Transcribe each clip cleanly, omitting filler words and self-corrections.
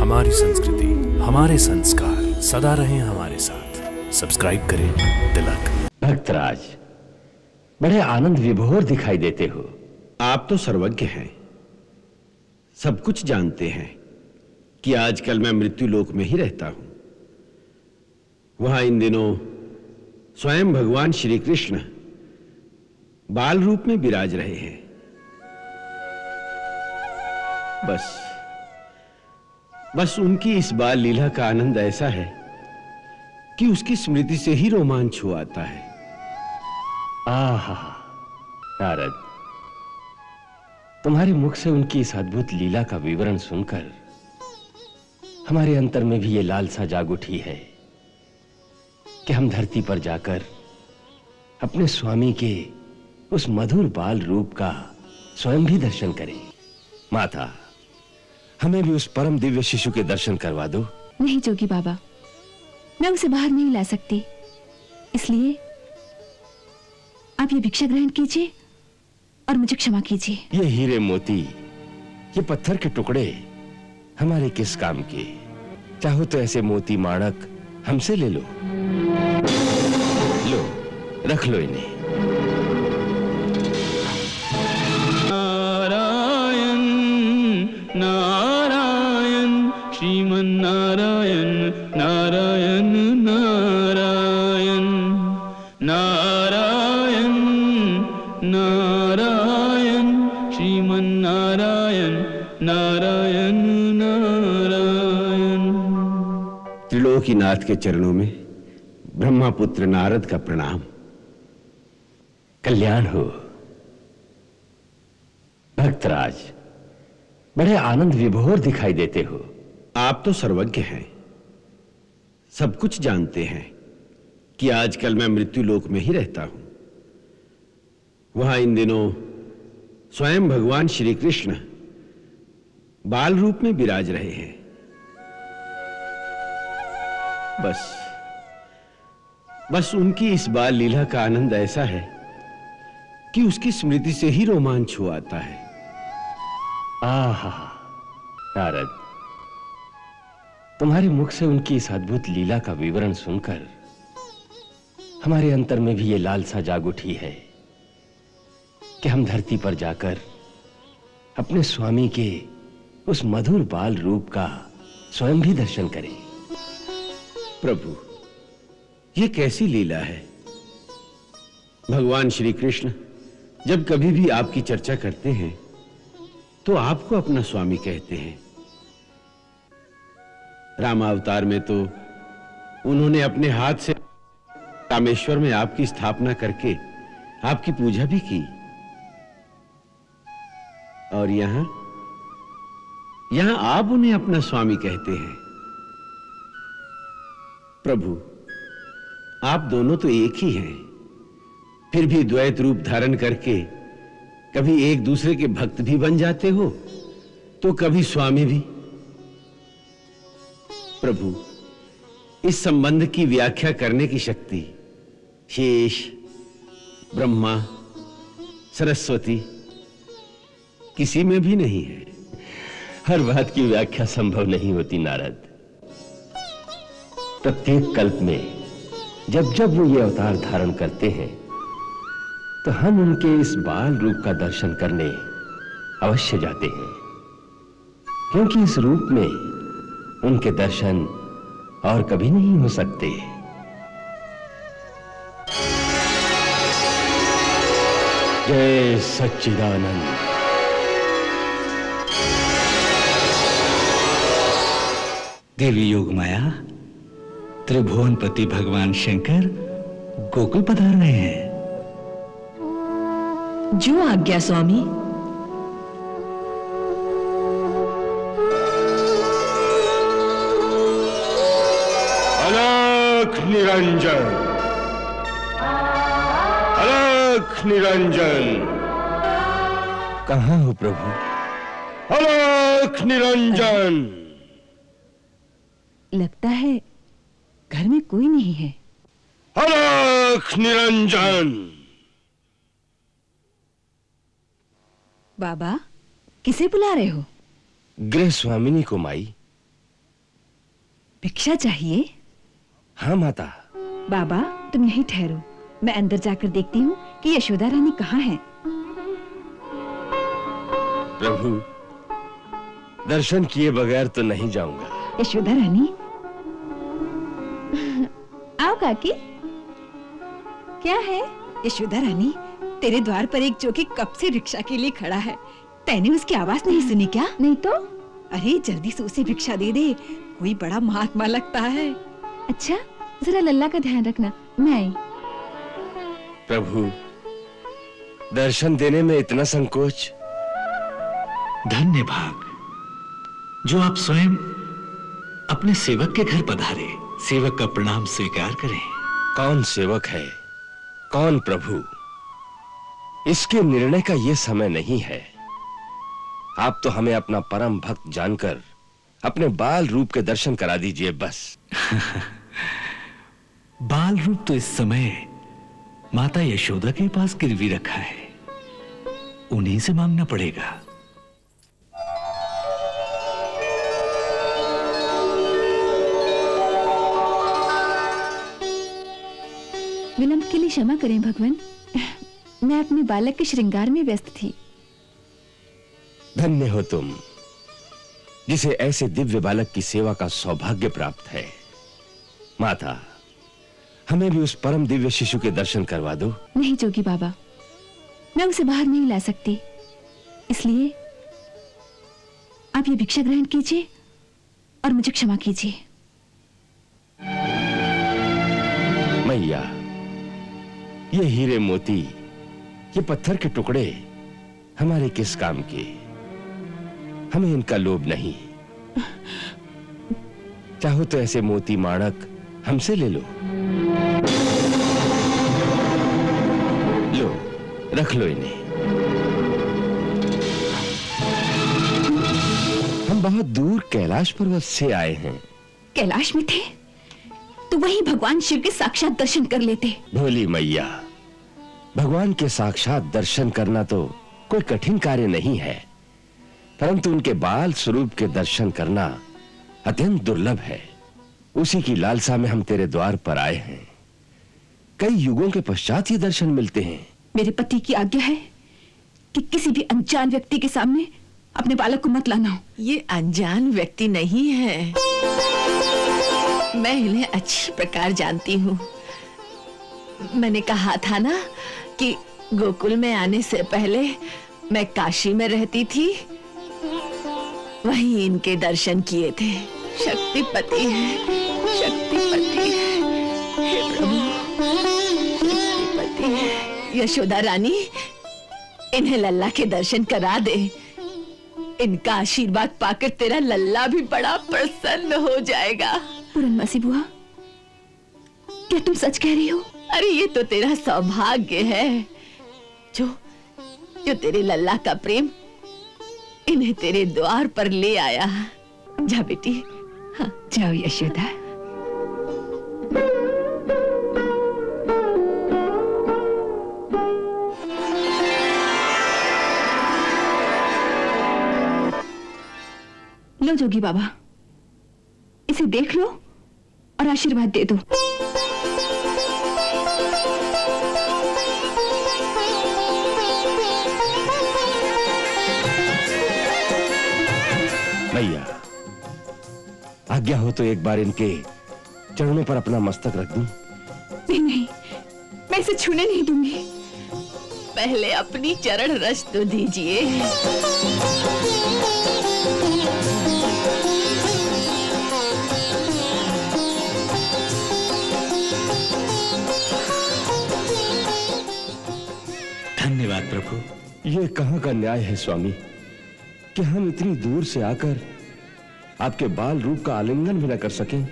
हमारी संस्कृति, हमारे संस्कार सदा रहें हमारे साथ। सब्सक्राइब करें तिलक। भक्तराज, बड़े आनंद विभोर दिखाई देते हो। आप तो सर्वज्ञ हैं, सब कुछ जानते हैं कि आजकल मैं मृत्यु लोक में ही रहता हूं। वहां इन दिनों स्वयं भगवान श्री कृष्ण बाल रूप में विराज रहे हैं। बस उनकी इस बाल लीला का आनंद ऐसा है कि उसकी स्मृति से ही रोमांच हो आता है। आहा, नारद, तुम्हारे मुख से उनकी इस अद्भुत लीला का विवरण सुनकर हमारे अंतर में भी ये लालसा जाग उठी है कि हम धरती पर जाकर अपने स्वामी के उस मधुर बाल रूप का स्वयं भी दर्शन करें। माता, हमें भी उस परम दिव्य शिशु के दर्शन करवा दो। नहीं जोगी बाबा, मैं उसे बाहर नहीं ला सकती, इसलिए आप ये भिक्षा ग्रहण कीजिए और मुझे क्षमा कीजिए। ये हीरे मोती, ये पत्थर के टुकड़े हमारे किस काम के? चाहो तो ऐसे मोती माणक हमसे ले लो। लो, रख लो इन्हें। नारायण नारायण श्रीमन नारायण नारायण नारायण नारायण नारायण श्रीमन नारायण नारायण नारायण। त्रिलोकीनाथ के चरणों में ब्रह्मपुत्र नारद का प्रणाम। कल्याण हो। भक्तराज, बड़े आनंद विभोर दिखाई देते हो। आप तो सर्वज्ञ हैं, सब कुछ जानते हैं कि आजकल मैं मृत्यु लोक में ही रहता हूं। वहां इन दिनों स्वयं भगवान श्री कृष्ण बाल रूप में विराज रहे हैं। बस उनकी इस बाल लीला का आनंद ऐसा है कि उसकी स्मृति से ही रोमांच हो आता है। आहा, नारद, तुम्हारे मुख से उनकी इस अद्भुत लीला का विवरण सुनकर हमारे अंतर में भी ये लालसा जाग उठी है कि हम धरती पर जाकर अपने स्वामी के उस मधुर बाल रूप का स्वयं भी दर्शन करें। प्रभु, ये कैसी लीला है। भगवान श्री कृष्ण जब कभी भी आपकी चर्चा करते हैं तो आपको अपना स्वामी कहते हैं। रामावतार में तो उन्होंने अपने हाथ से रामेश्वर में आपकी स्थापना करके आपकी पूजा भी की। और यहां आप उन्हें अपना स्वामी कहते हैं। प्रभु, आप दोनों तो एक ही हैं, फिर भी द्वैत रूप धारण करके कभी एक दूसरे के भक्त भी बन जाते हो तो कभी स्वामी भी। प्रभु, इस संबंध की व्याख्या करने की शक्ति शेष, ब्रह्मा, सरस्वती किसी में भी नहीं है। हर बात की व्याख्या संभव नहीं होती नारद। प्रत्येक कल्प में जब जब वो ये अवतार धारण करते हैं तो हम उनके इस बाल रूप का दर्शन करने अवश्य जाते हैं, क्योंकि इस रूप में उनके दर्शन और कभी नहीं हो सकते। जय सच्चिदानंद। देवी योग माया, त्रिभुवनपति भगवान शंकर गोकुल पधार रहे हैं। जो आज्ञा स्वामी। अलख निरंजन, अलख निरंजन। कहां हो प्रभु? अलख निरंजन। लगता है घर में कोई नहीं है। अलख निरंजन। बाबा, किसे बुला रहे हो? गृह स्वामिनी को माई। भिक्षा चाहिए? हाँ माता। बाबा तुम यहीं ठहरो, मैं अंदर जाकर देखती हूँ कि यशोदा रानी कहाँ है। प्रभु, दर्शन किए बगैर तो नहीं जाऊंगा। यशोदा रानी। आओ काकी। क्या है? यशोदा रानी, तेरे द्वार पर एक जोगी कब से रिक्शा के लिए खड़ा है, तैने उसकी आवाज नहीं सुनी क्या? नहीं तो? अरे जल्दी से उसे भिक्षा दे दे, कोई बड़ा महात्मा लगता है। अच्छा, जरा लल्ला का ध्यान रखना, मैं आई। प्रभु, दर्शन देने में इतना संकोच। धन्य भाग जो आप स्वयं अपने सेवक के घर पधारे। सेवक का प्रणाम स्वीकार करें। कौन सेवक है, कौन प्रभु, इसके निर्णय का यह समय नहीं है। आप तो हमें अपना परम भक्त जानकर अपने बाल रूप के दर्शन करा दीजिए बस। बाल रूप तो इस समय माता यशोदा के पास गिरवी रखा है, उन्हीं से मांगना पड़ेगा। विलंब के लिए क्षमा करें भगवान, मैं अपने बालक के श्रृंगार में व्यस्त थी। धन्य हो तुम, जिसे ऐसे दिव्य बालक की सेवा का सौभाग्य प्राप्त है। माता, हमें भी उस परम दिव्य शिशु के दर्शन करवा दो। नहीं जोगी बाबा, मैं उसे बाहर नहीं ला सकती, इसलिए आप ये भिक्षा ग्रहण कीजिए और मुझे क्षमा कीजिए। मैया, ये हीरे मोती, ये पत्थर के टुकड़े हमारे किस काम के? हमें इनका लोभ नहीं। चाहो तो ऐसे मोती माणक हमसे ले लो। लो, रख लो इन्हें। हम बहुत दूर कैलाश पर्वत से आए हैं। कैलाश में थे तो वहीं भगवान शिव के साक्षात दर्शन कर लेते। भोली मैया, भगवान के साक्षात दर्शन करना तो कोई कठिन कार्य नहीं है, परंतु उनके बाल स्वरूप के दर्शन करना अत्यंत दुर्लभ है। उसी की लालसा में हम तेरे द्वार पर आए हैं। कई युगों के पश्चात ये दर्शन मिलते हैं। मेरे पति की आज्ञा है कि किसी भी अनजान व्यक्ति के सामने अपने बालक को मत लाना। ये अनजान व्यक्ति नहीं है, मैं इन्हें अच्छी प्रकार जानती हूँ। मैंने कहा था ना कि गोकुल में आने से पहले मैं काशी में रहती थी, वहीं इनके दर्शन किए थे। शक्तिपति है, शक्तिपति है, हे प्रभु, शक्तिपति है। यशोदा रानी, इन्हें लल्ला के दर्शन करा दे। इनका आशीर्वाद पाकर तेरा लल्ला भी बड़ा प्रसन्न हो जाएगा। पूरनमासी बुआ, क्या तुम सच कह रही हो? अरे ये तो तेरा सौभाग्य है जो तेरे लल्ला का प्रेम इन्हें तेरे द्वार पर ले आया। जा बेटी। हाँ, जाओ यशोदा। लो जोगी बाबा, इसे देख लो और आशीर्वाद दे दो। भैया, आज्ञा हो तो एक बार इनके चरणों पर अपना मस्तक रख दूं? नहीं नहीं, मैं इसे छूने नहीं दूंगी। पहले अपनी चरण रज तो दीजिए। धन्यवाद प्रभु। ये कहां का न्याय है स्वामी कि हम इतनी दूर से आकर आपके बाल रूप का आलिंगन भी न कर सकें।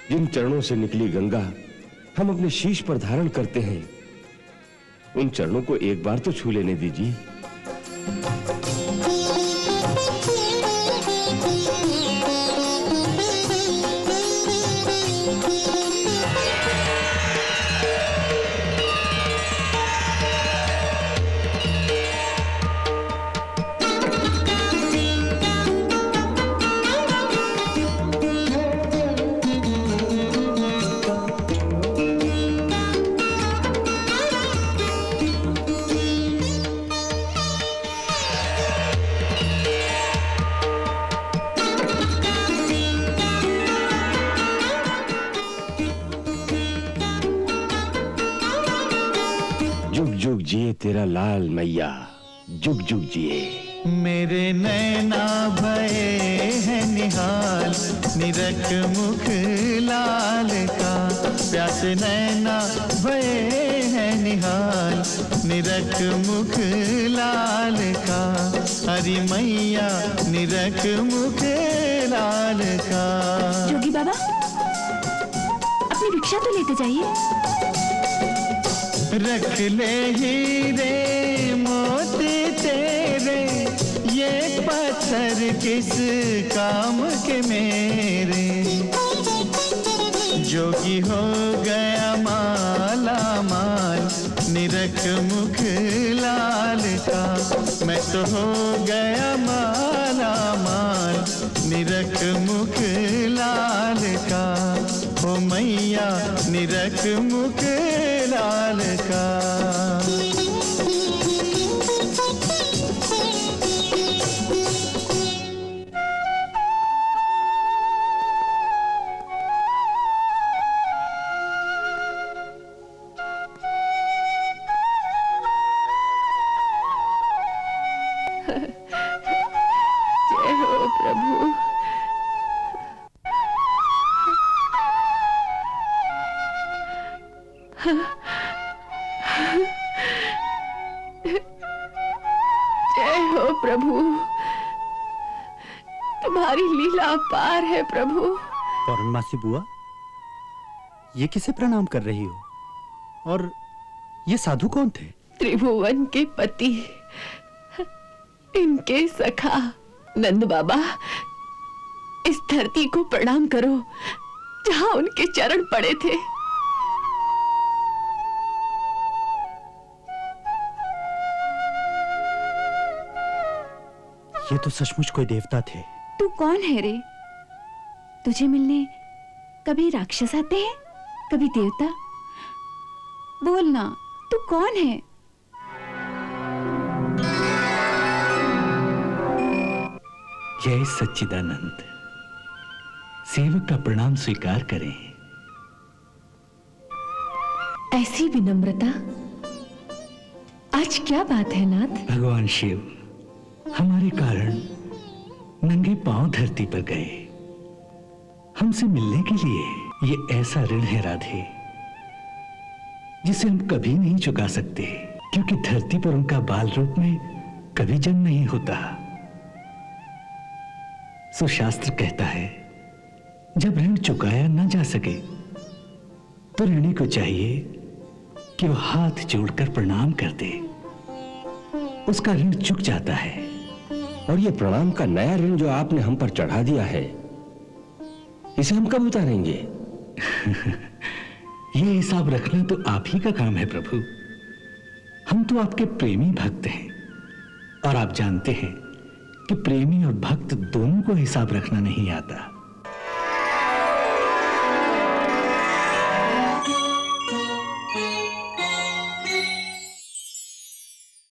जिन चरणों से निकली गंगा हम अपने शीश पर धारण करते हैं, उन चरणों को एक बार तो छू लेने दीजिए। जुग जिए तेरा लाल मैया, जुग जुग जिए। मेरे नैना भये हैं निहाल, निरख मुख लाल का। प्यासे नैना भये हैं निहाल, निरख मुख लाल का। हरी मैया निरख मुख लाल का। जोगी बाबा, अपनी भिक्षा तो लेते जाइए। रख ले हीरे मोती तेरे, ये पत्थर किस काम के मेरे। जोगी हो गया माला माल, निरख मुख लाल का। मैं तो हो गया माला माल, निरख मुख लाल का। ओ मैया निरख मुख लाल का। जय हो प्रभु। जय हो प्रभु, तुम्हारी लीला अपार है प्रभु। पौर्णमासी बुआ, ये किसे प्रणाम कर रही हो? और ये साधु कौन थे? त्रिभुवन के पति, इनके सखा नंद बाबा। इस धरती को प्रणाम करो जहां उनके चरण पड़े थे। ये तो सचमुच कोई देवता थे। तू कौन है रे? तुझे मिलने कभी राक्षस आते हैं, कभी देवता। बोलना, तू कौन है? जय सच्चिदानंद। सेवक का प्रणाम स्वीकार करें। ऐसी विनम्रता, आज क्या बात है नाथ? भगवान शिव हमारे कारण नंगे पांव धरती पर गए। हमसे मिलने के लिए ये ऐसा ऋण है राधे, जिसे हम कभी नहीं चुका सकते, क्योंकि धरती पर उनका बाल रूप में कभी जन्म नहीं होता। सो शास्त्र कहता है, जब ऋण चुकाया ना जा सके तो ऋणी को चाहिए कि वो हाथ जोड़कर प्रणाम कर दे। उसका ऋण चुक जाता है। और ये प्रणाम का नया ऋण जो आपने हम पर चढ़ा दिया है, इसे हम कब उतारेंगे? ये हिसाब रखना तो आप ही का काम है प्रभु। हम तो आपके प्रेमी भक्त हैं, और आप जानते हैं कि प्रेमी और भक्त दोनों को हिसाब रखना नहीं आता।